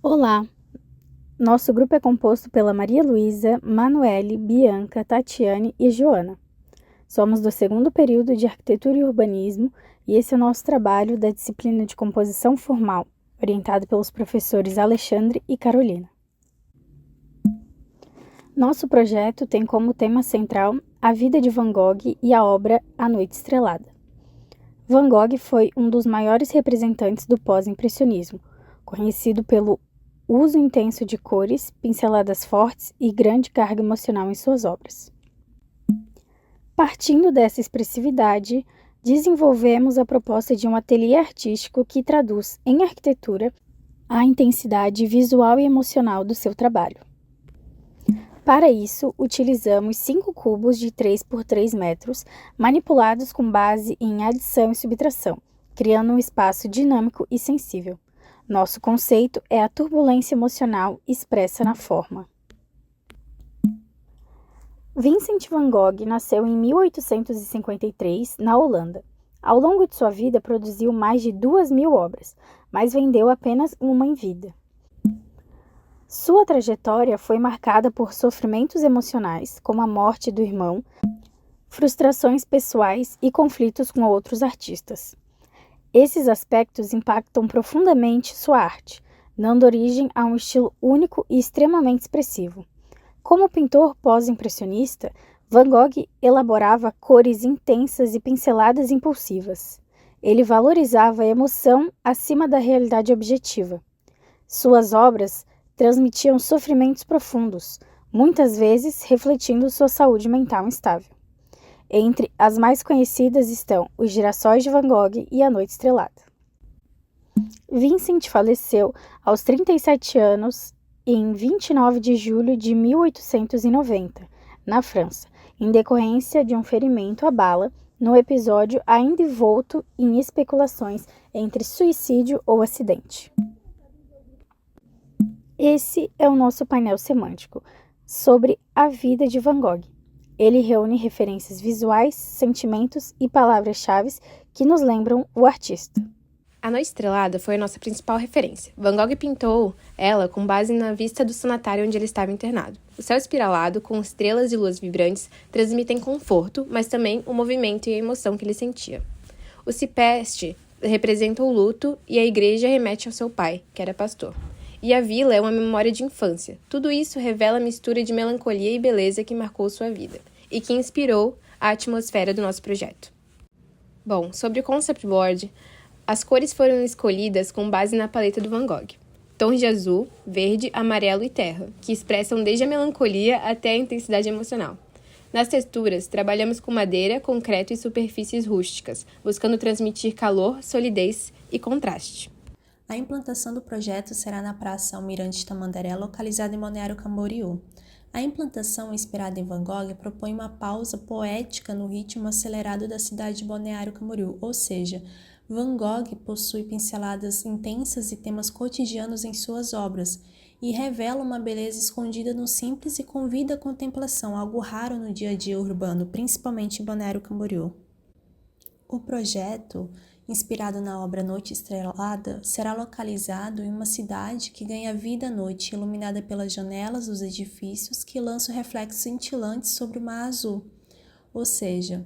Olá! Nosso grupo é composto pela Maria Luísa, Manuele, Bianca, Tatiane e Joana. Somos do segundo período de Arquitetura e Urbanismo e esse é o nosso trabalho da disciplina de Composição Formal, orientado pelos professores Alexandre e Carolina. Nosso projeto tem como tema central a vida de Van Gogh e a obra A Noite Estrelada. Van Gogh foi um dos maiores representantes do pós-impressionismo, conhecido pelo uso intenso de cores, pinceladas fortes e grande carga emocional em suas obras. Partindo dessa expressividade, desenvolvemos a proposta de um ateliê artístico que traduz em arquitetura a intensidade visual e emocional do seu trabalho. Para isso, utilizamos 5 cubos de 3 por 3 metros, manipulados com base em adição e subtração, criando um espaço dinâmico e sensível. Nosso conceito é a turbulência emocional expressa na forma. Vincent van Gogh nasceu em 1853, na Holanda. Ao longo de sua vida, produziu mais de 2.000 obras, mas vendeu apenas uma em vida. Sua trajetória foi marcada por sofrimentos emocionais, como a morte do irmão, frustrações pessoais e conflitos com outros artistas. Esses aspectos impactam profundamente sua arte, dando origem a um estilo único e extremamente expressivo. Como pintor pós-impressionista, Van Gogh elaborava cores intensas e pinceladas impulsivas. Ele valorizava a emoção acima da realidade objetiva. Suas obras transmitiam sofrimentos profundos, muitas vezes refletindo sua saúde mental instável. Entre as mais conhecidas estão Os Girassóis de Van Gogh e A Noite Estrelada. Vincent faleceu aos 37 anos em 29 de julho de 1890, na França, em decorrência de um ferimento à bala, no episódio ainda envolto em especulações entre suicídio ou acidente. Esse é o nosso painel semântico sobre a vida de Van Gogh. Ele reúne referências visuais, sentimentos e palavras-chave que nos lembram o artista. A Noite Estrelada foi a nossa principal referência. Van Gogh pintou ela com base na vista do sanatário onde ele estava internado. O céu espiralado, com estrelas e luzes vibrantes, transmitem conforto, mas também o movimento e a emoção que ele sentia. O cipreste representa o luto e a igreja remete ao seu pai, que era pastor. E a vila é uma memória de infância. Tudo isso revela a mistura de melancolia e beleza que marcou sua vida e que inspirou a atmosfera do nosso projeto. Bom, sobre o concept board, as cores foram escolhidas com base na paleta do Van Gogh. Tons de azul, verde, amarelo e terra, que expressam desde a melancolia até a intensidade emocional. Nas texturas, trabalhamos com madeira, concreto e superfícies rústicas, buscando transmitir calor, solidez e contraste. A implantação do projeto será na Praça Almirante Tamandaré, localizada em Balneário Camboriú. A implantação, inspirada em Van Gogh, propõe uma pausa poética no ritmo acelerado da cidade de Balneário Camboriú, ou seja, Van Gogh possui pinceladas intensas e temas cotidianos em suas obras e revela uma beleza escondida no simples e convida à contemplação, algo raro no dia a dia urbano, principalmente em Balneário Camboriú. O projeto, inspirado na obra Noite Estrelada, será localizado em uma cidade que ganha vida à noite, iluminada pelas janelas dos edifícios que lançam reflexos cintilantes sobre o mar azul. Ou seja,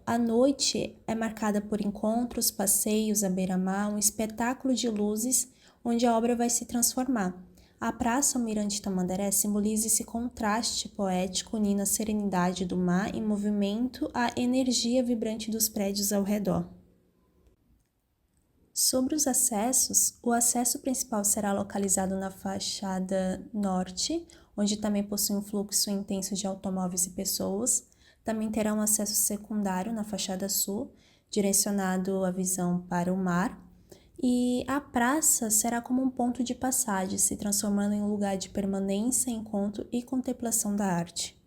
a noite é marcada por encontros, passeios à beira-mar, um espetáculo de luzes onde a obra vai se transformar. A Praça Almirante Tamandaré simboliza esse contraste poético, unindo a serenidade do mar em movimento à energia vibrante dos prédios ao redor. Sobre os acessos, o acesso principal será localizado na fachada norte, onde também possui um fluxo intenso de automóveis e pessoas. Também terá um acesso secundário na fachada sul, direcionado a visão para o mar. E a praça será como um ponto de passagem, se transformando em um lugar de permanência, encontro e contemplação da arte.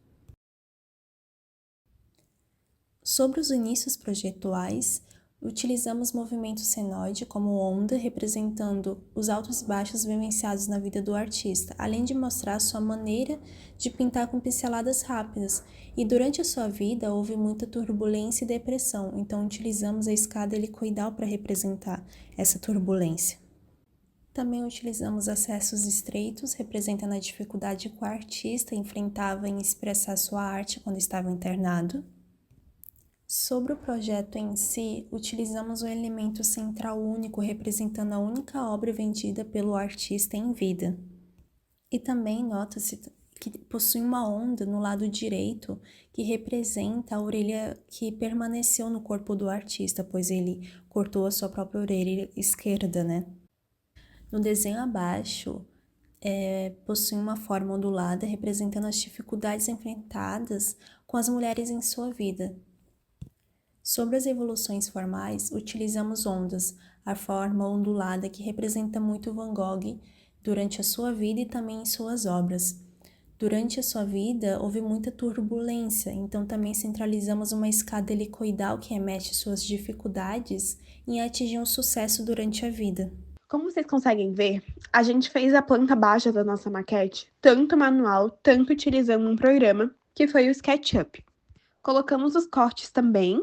Sobre os inícios projetuais, utilizamos movimento senoide como onda, representando os altos e baixos vivenciados na vida do artista, além de mostrar sua maneira de pintar com pinceladas rápidas. E durante a sua vida houve muita turbulência e depressão, então utilizamos a escada helicoidal para representar essa turbulência. Também utilizamos acessos estreitos, representando a dificuldade que o artista enfrentava em expressar sua arte quando estava internado. Sobre o projeto em si, utilizamos um elemento central único representando a única obra vendida pelo artista em vida. E também nota-se que possui uma onda no lado direito que representa a orelha que permaneceu no corpo do artista, pois ele cortou a sua própria orelha esquerda, né? No desenho abaixo, possui uma forma ondulada representando as dificuldades enfrentadas com as mulheres em sua vida. Sobre as evoluções formais, utilizamos ondas, a forma ondulada que representa muito Van Gogh durante a sua vida e também em suas obras. Durante a sua vida, houve muita turbulência, então também centralizamos uma escada helicoidal que remete suas dificuldades em atingir um sucesso durante a vida. Como vocês conseguem ver, a gente fez a planta baixa da nossa maquete, tanto manual, tanto utilizando um programa, que foi o SketchUp. Colocamos os cortes também.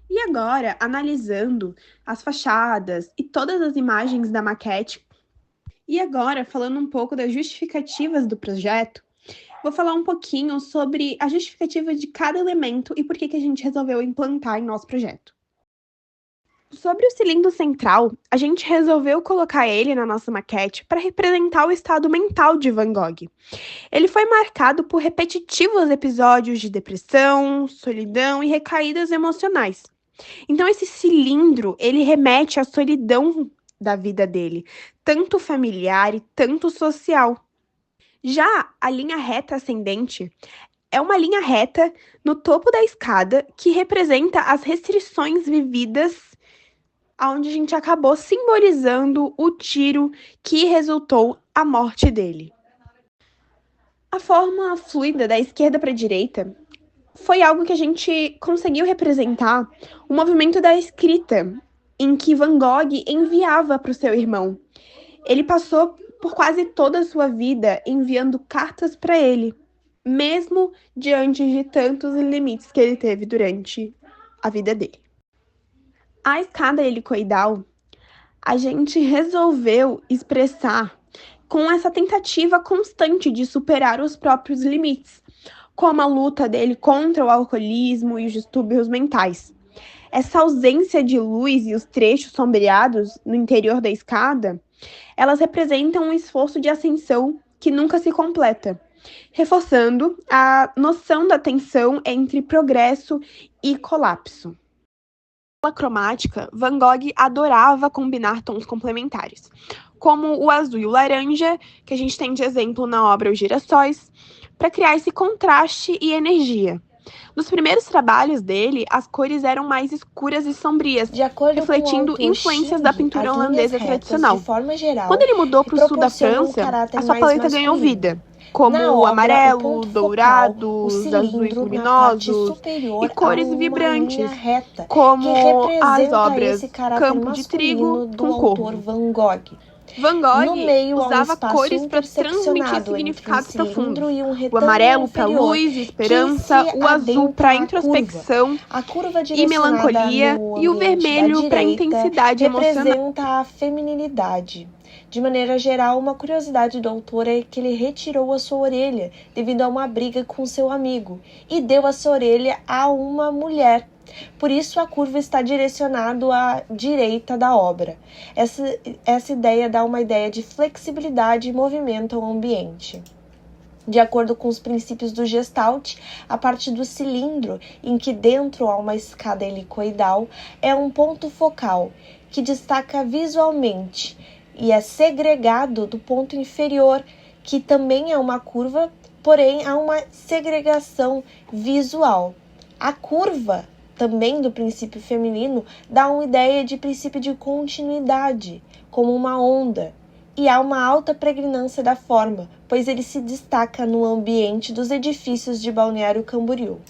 E agora, analisando as fachadas e todas as imagens da maquete, e agora falando um pouco das justificativas do projeto, vou falar um pouquinho sobre a justificativa de cada elemento e por que a gente resolveu implantar em nosso projeto. Sobre o cilindro central, a gente resolveu colocar ele na nossa maquete para representar o estado mental de Van Gogh. Ele foi marcado por repetitivos episódios de depressão, solidão e recaídas emocionais. Então, esse cilindro, ele remete à solidão da vida dele, tanto familiar e tanto social. Já a linha reta ascendente é uma linha reta no topo da escada que representa as restrições vividas, onde a gente acabou simbolizando o tiro que resultou a morte dele. A forma fluida da esquerda para a direita foi algo que a gente conseguiu representar o movimento da escrita, em que Van Gogh enviava para o seu irmão. Ele passou por quase toda a sua vida enviando cartas para ele, mesmo diante de tantos limites que ele teve durante a vida dele. A escada helicoidal, a gente resolveu expressar com essa tentativa constante de superar os próprios limites, como a luta dele contra o alcoolismo e os distúrbios mentais. Essa ausência de luz e os trechos sombreados no interior da escada, elas representam um esforço de ascensão que nunca se completa, reforçando a noção da tensão entre progresso e colapso. Na cromática, Van Gogh adorava combinar tons complementares, como o azul e o laranja, que a gente tem de exemplo na obra Os Girassóis, para criar esse contraste e energia. Nos primeiros trabalhos dele, as cores eram mais escuras e sombrias, refletindo influências da pintura holandesa tradicional. Quando ele mudou para o sul da França, a sua paleta ganhou vida, como o amarelo, o dourado, os azuis luminosos e cores vibrantes, como as obras Campo de Trigo com Corvo. Van Gogh usava cores para transmitir significados profundos. O amarelo para luz e esperança, o azul para introspecção e melancolia, e o vermelho para intensidade emocional. Representa a feminilidade. De maneira geral, uma curiosidade do autor é que ele retirou a sua orelha devido a uma briga com seu amigo e deu essa orelha a uma mulher. Por isso, a curva está direcionada à direita da obra. Essa ideia dá uma ideia de flexibilidade e movimento ao ambiente. De acordo com os princípios do Gestalt, a parte do cilindro, em que dentro há uma escada helicoidal, é um ponto focal, que destaca visualmente e é segregado do ponto inferior, que também é uma curva, porém há uma segregação visual. A curva também do princípio feminino, dá uma ideia de princípio de continuidade, como uma onda, e há uma alta pregnância da forma, pois ele se destaca no ambiente dos edifícios de Balneário Camboriú.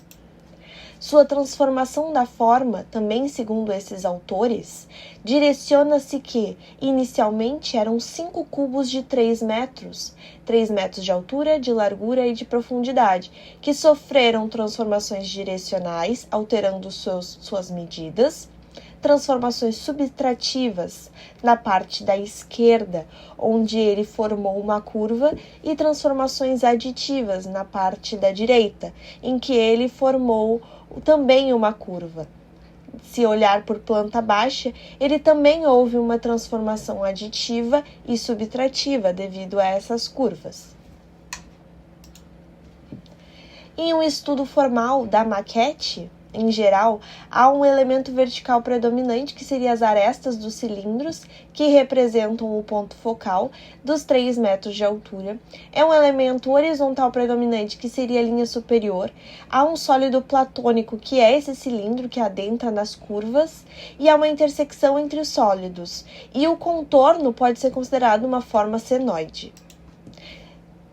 Sua transformação da forma, também segundo esses autores, direciona-se que, inicialmente, eram 5 cubos de 3 metros de altura, de largura e de profundidade, que sofreram transformações direcionais, alterando suas medidas, transformações subtrativas na parte da esquerda, onde ele formou uma curva, e transformações aditivas na parte da direita, em que ele formou também uma curva. Se olhar por planta baixa, ele também houve uma transformação aditiva e subtrativa devido a essas curvas. Em um estudo formal da maquete, em geral, há um elemento vertical predominante, que seria as arestas dos cilindros, que representam o ponto focal dos 3 metros de altura. É um elemento horizontal predominante, que seria a linha superior. Há um sólido platônico, que é esse cilindro que adentra nas curvas, e há uma intersecção entre os sólidos. E o contorno pode ser considerado uma forma senoide.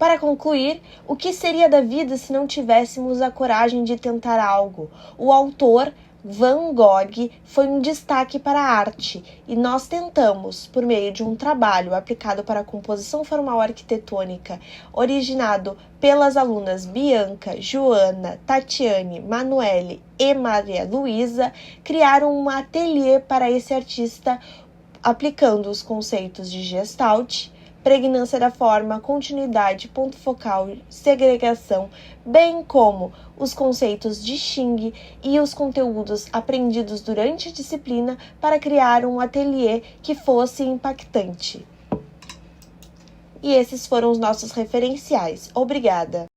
Para concluir, o que seria da vida se não tivéssemos a coragem de tentar algo? O autor, Van Gogh, foi um destaque para a arte, e nós tentamos, por meio de um trabalho aplicado para a composição formal arquitetônica, originado pelas alunas Bianca, Joana, Tatiane, Manuele e Maria Luísa, criar um ateliê para esse artista, aplicando os conceitos de Gestalt, pregnância da forma, continuidade, ponto focal, segregação, bem como os conceitos de Xing e os conteúdos aprendidos durante a disciplina, para criar um ateliê que fosse impactante. E esses foram os nossos referenciais. Obrigada!